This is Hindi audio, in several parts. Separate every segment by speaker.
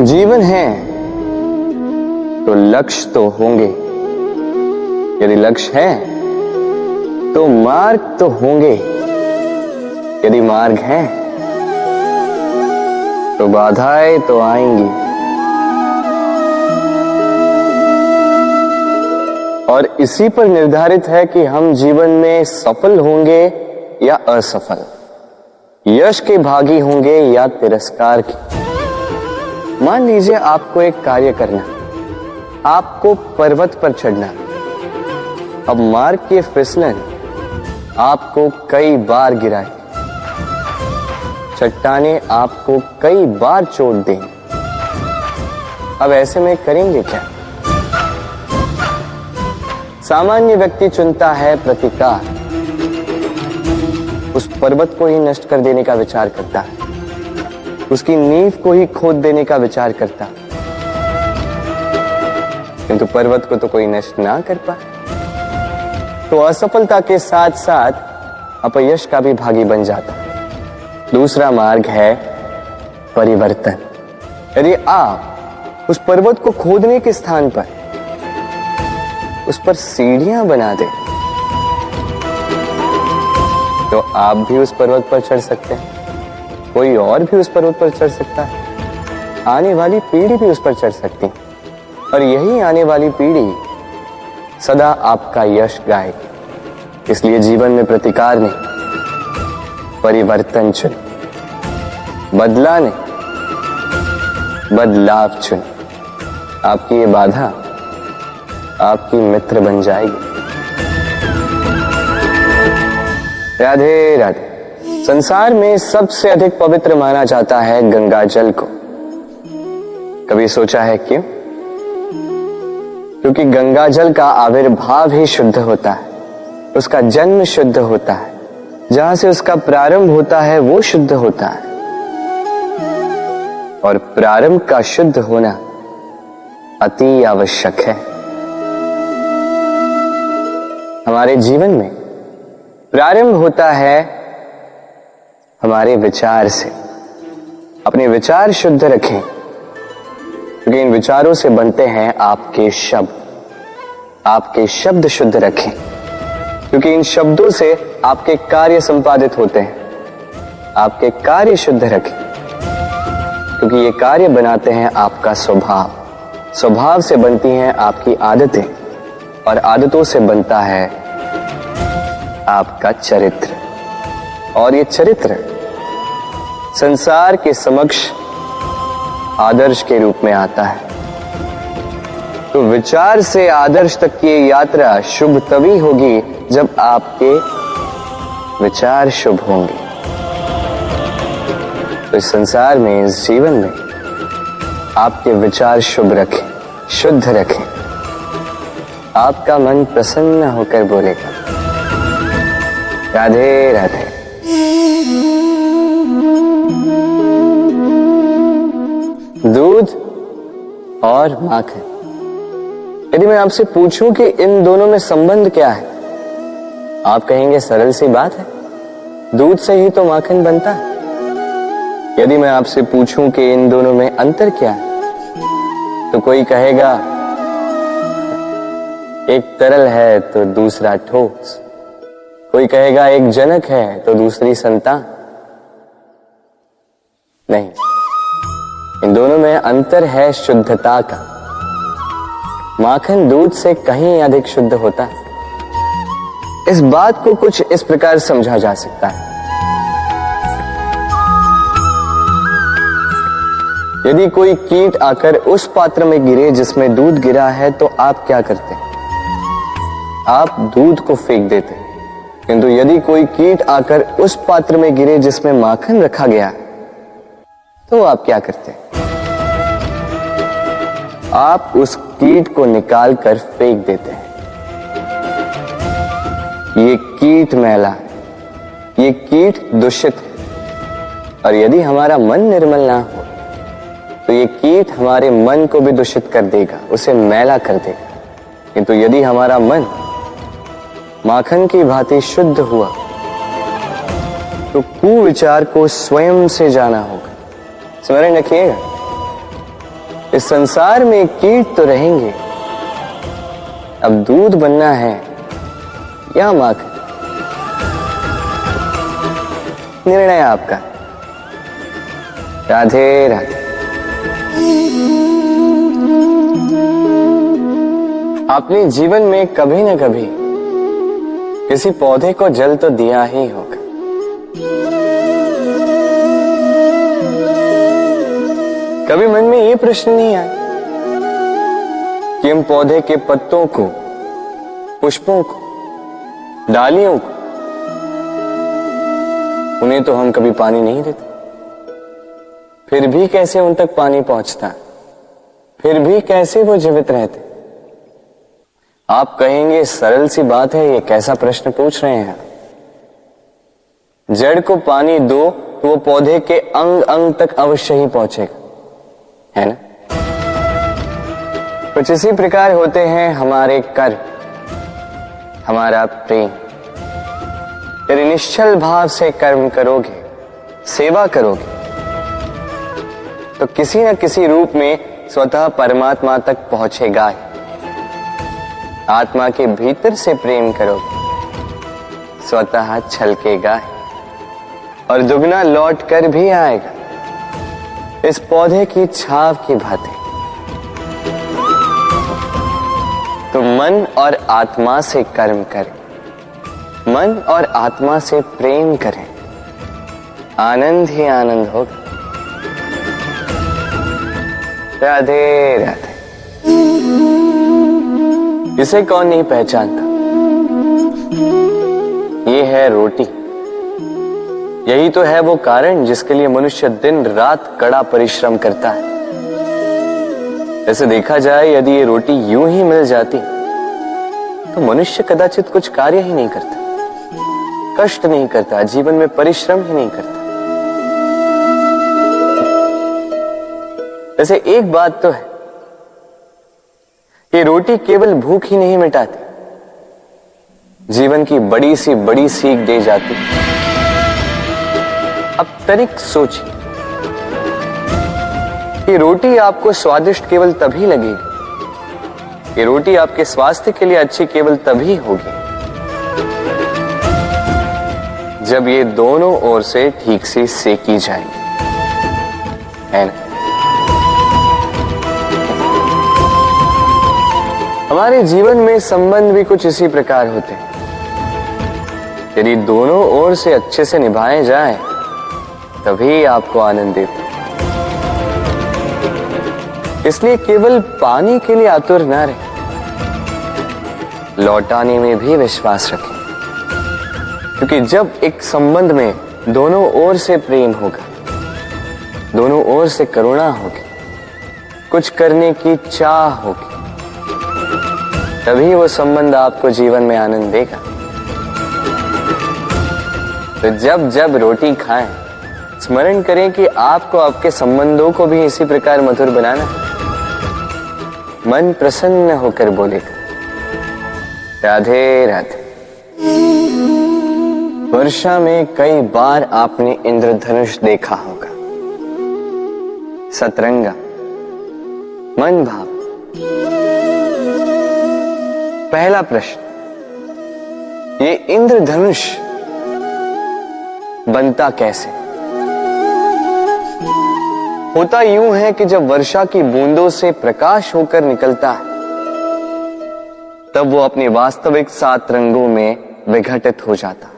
Speaker 1: जीवन है तो लक्ष्य तो होंगे, यदि लक्ष्य है तो मार्ग तो होंगे, यदि मार्ग है तो बाधाएं तो आएंगी। और इसी पर निर्धारित है कि हम जीवन में सफल होंगे या असफल, यश के भागी होंगे या तिरस्कार के। मान लीजिए आपको एक कार्य करना, आपको पर्वत पर चढ़ना। अब मार्ग के फिसलन आपको कई बार गिराए, चट्टाने आपको कई बार चोट दें। अब ऐसे में करेंगे क्या? सामान्य व्यक्ति चुनता है प्रतिकार, उस पर्वत को ही नष्ट कर देने का विचार करता है, उसकी नींव को ही खोद देने का विचार करता, किंतु पर्वत को तो कोई नष्ट ना कर पाए, तो असफलता के साथ साथ अपयश का भी भागी बन जाता है। दूसरा मार्ग है परिवर्तन। यदि आप उस पर्वत को खोदने के स्थान पर उस पर सीढ़ियां बना दें तो आप भी उस पर्वत पर चढ़ सकते हैं, कोई और भी उस पर्वत पर चढ़ सकता है, आने वाली पीढ़ी भी उस पर चढ़ सकती है, और यही आने वाली पीढ़ी सदा आपका यश गाएगी। इसलिए जीवन में प्रतिकार नहीं, परिवर्तन चुन, बदला नहीं, बदलाव चुन। आपकी ये बाधा आपकी मित्र बन जाएगी। राधे राधे। संसार में सबसे अधिक पवित्र माना जाता है गंगा जल को। कभी सोचा है क्यों? क्योंकि गंगा जल का आविर्भाव ही शुद्ध होता है, उसका जन्म शुद्ध होता है, जहां से उसका प्रारंभ होता है वो शुद्ध होता है। और प्रारंभ का शुद्ध होना अति आवश्यक है। हमारे जीवन में प्रारंभ होता है हमारे विचार से। अपने विचार शुद्ध रखें, क्योंकि इन विचारों से बनते हैं आपके शब्द। आपके शब्द शुद्ध रखें, क्योंकि इन शब्दों से आपके कार्य संपादित होते हैं। आपके कार्य शुद्ध रखें, क्योंकि ये कार्य बनाते हैं आपका स्वभाव। स्वभाव से बनती हैं आपकी आदतें, और आदतों से बनता है आपका चरित्र। और ये चरित्र संसार के समक्ष आदर्श के रूप में आता है। तो विचार से आदर्श तक की यात्रा शुभ तभी होगी जब आपके विचार शुभ होंगे। तो इस संसार में, इस जीवन में आपके विचार शुभ रखें, शुद्ध रखें। आपका मन प्रसन्न होकर बोलेगा राधे राधे। दूध और माखन। यदि मैं आपसे पूछूं कि इन दोनों में संबंध क्या है, आप कहेंगे सरल सी बात है, दूध से ही तो माखन बनता है। यदि मैं आपसे पूछूं कि इन दोनों में अंतर क्या है, तो कोई कहेगा एक तरल है तो दूसरा ठोस, कोई कहेगा एक जनक है तो दूसरी संतान। नहीं, इन दोनों में अंतर है शुद्धता का। माखन दूध से कहीं अधिक शुद्ध होता है। इस बात को कुछ इस प्रकार समझा जा सकता है। यदि कोई कीट आकर उस पात्र में गिरे जिसमें दूध गिरा है, तो आप क्या करते हैं? आप दूध को फेंक देते हैं। किंतु यदि कोई कीट आकर उस पात्र में गिरे जिसमें माखन रखा गया, तो आप क्या करते हैं? आप उस कीट को निकाल कर फेंक देते हैं। ये कीट मैला, ये कीट दूषित है। और यदि हमारा मन निर्मल ना हो, तो ये कीट हमारे मन को भी दूषित कर देगा, उसे मैला कर देगा। किंतु यदि हमारा मन माखन की भांति शुद्ध हुआ, तो कुविचार को स्वयं से जाना होगा। स्मरण रखिएगा, इस संसार में कीट तो रहेंगे, अब दूध बनना है या माखन, निर्णय आपका। राधे राधे। आपने जीवन में कभी न कभी किसी पौधे को जल तो दिया ही होगा। कभी मन में ये प्रश्न नहीं आया कि हम पौधे के पत्तों को, पुष्पों को, डालियों को, उन्हें तो हम कभी पानी नहीं देते, फिर भी कैसे उन तक पानी पहुंचता, फिर भी कैसे वो जीवित रहते। आप कहेंगे सरल सी बात है, ये कैसा प्रश्न पूछ रहे हैं। जड़ को पानी दो तो वो पौधे के अंग अंग तक अवश्य ही पहुंचेगा, है ना। कुछ इसी प्रकार होते हैं हमारे कर्म, हमारा प्रेम। यदि निश्चल भाव से कर्म करोगे, सेवा करोगे, तो किसी न किसी रूप में स्वतः परमात्मा तक पहुंचेगा ही। आत्मा के भीतर से प्रेम करोगे, स्वतः छलकेगा ही और दुगना लौट कर भी आएगा, इस पौधे की छाव की भांति। तो मन और आत्मा से कर्म करें, मन और आत्मा से प्रेम करें, आनंद ही आनंद होगा। राधे राधे। इसे कौन नहीं पहचानता, ये है रोटी। यही तो है वो कारण जिसके लिए मनुष्य दिन रात कड़ा परिश्रम करता है। ऐसे देखा जाए, यदि ये रोटी यूं ही मिल जाती तो मनुष्य कदाचित कुछ कार्य ही नहीं करता, कष्ट नहीं करता, जीवन में परिश्रम ही नहीं करता। वैसे एक बात तो है, ये रोटी केवल भूख ही नहीं मिटाती, जीवन की बड़ी सी बड़ी सीख दे जाती। अब तनिक सोचिए, ये रोटी आपको स्वादिष्ट केवल तभी लगेगी, ये रोटी आपके स्वास्थ्य के लिए अच्छी केवल तभी होगी जब ये दोनों ओर से ठीक से सेकी जाएगी, है ना। हमारे जीवन में संबंध भी कुछ इसी प्रकार होते हैं। यदि दोनों ओर से अच्छे से निभाए जाए तभी आपको आनंद देते। इसलिए केवल पानी के लिए आतुर ना रहे, लौटाने में भी विश्वास रखें। क्योंकि जब एक संबंध में दोनों ओर से प्रेम होगा, दोनों ओर से करुणा होगी, कुछ करने की चाह होगी, तभी वो संबंध आपको जीवन में आनंद देगा। तो जब जब रोटी खाएं, स्मरण करें कि आपको आपके संबंधों को भी इसी प्रकार मधुर बनाना है। मन प्रसन्न होकर बोलेगा, राधे राधे। वर्षा में कई बार आपने इंद्रधनुष देखा होगा, सतरंगा, मन भाव। पहला प्रश्न, ये इंद्रधनुष बनता कैसे? होता यूं है कि जब वर्षा की बूंदों से प्रकाश होकर निकलता है, तब वो अपने वास्तविक 7 रंगों में विघटित हो जाता है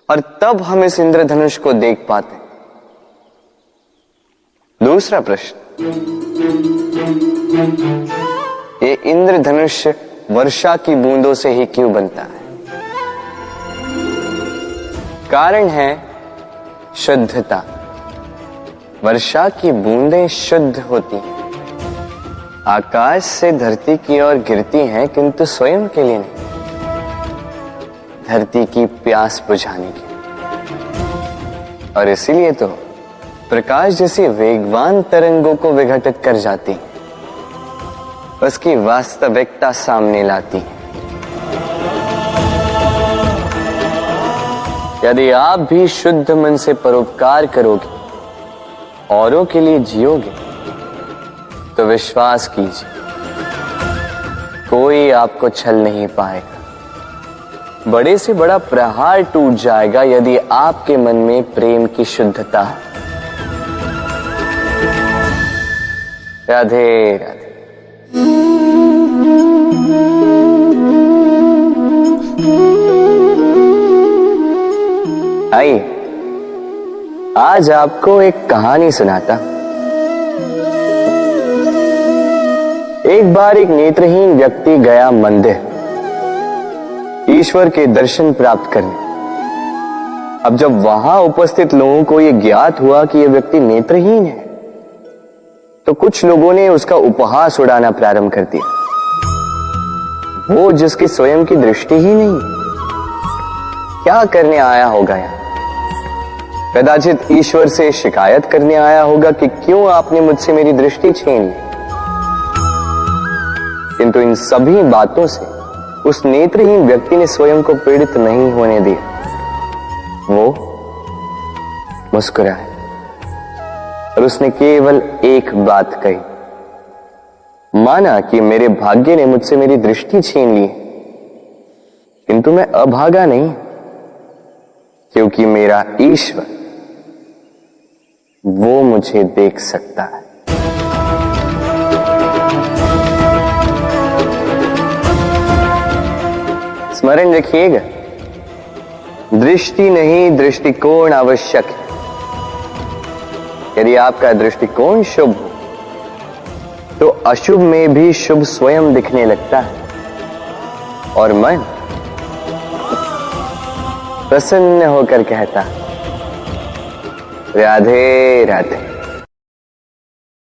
Speaker 1: और तब हम इस इंद्रधनुष को देख पाते हैं। दूसरा प्रश्न, ये इंद्रधनुष वर्षा की बूंदों से ही क्यों बनता है? कारण है शुद्धता। वर्षा की बूंदें शुद्ध होती हैं, आकाश से धरती की ओर गिरती हैं, किंतु स्वयं के लिए नहीं, धरती की प्यास बुझाने के लिए। और इसीलिए तो प्रकाश जैसी वेगवान तरंगों को विघटित कर जाती है, उसकी वास्तविकता सामने लाती है। यदि आप भी शुद्ध मन से परोपकार करोगे, औरों के लिए जियोगे, तो विश्वास कीजिए, कोई आपको छल नहीं पाएगा। बड़े से बड़ा प्रहार टूट जाएगा यदि आपके मन में प्रेम की शुद्धता है। राधे राधे। आइए, आज आपको एक कहानी सुनाता। एक बार एक नेत्रहीन व्यक्ति गया मंदिर ईश्वर के दर्शन प्राप्त करने। अब जब वहां उपस्थित लोगों को यह ज्ञात हुआ कि यह व्यक्ति नेत्रहीन है, तो कुछ लोगों ने उसका उपहास उड़ाना प्रारंभ कर दिया। वो जिसकी स्वयं की दृष्टि ही नहीं, क्या करने आया होगा यहां? कदाचित ईश्वर से शिकायत करने आया होगा कि क्यों आपने मुझसे मेरी दृष्टि छीन ली। किंतु इन सभी बातों से उस नेत्रहीन व्यक्ति ने स्वयं को पीड़ित नहीं होने दिया। वो मुस्कुराया और उसने केवल एक बात कही, माना कि मेरे भाग्य ने मुझसे मेरी दृष्टि छीन ली, किंतु मैं अभागा नहीं, क्योंकि मेरा ईश्वर वो मुझे देख सकता है। स्मरण रखिएगा, दृष्टि नहीं दृष्टिकोण आवश्यक है। यदि आपका दृष्टिकोण शुभ हो तो अशुभ में भी शुभ स्वयं दिखने लगता है और मन प्रसन्न होकर कहता, राधे राधे।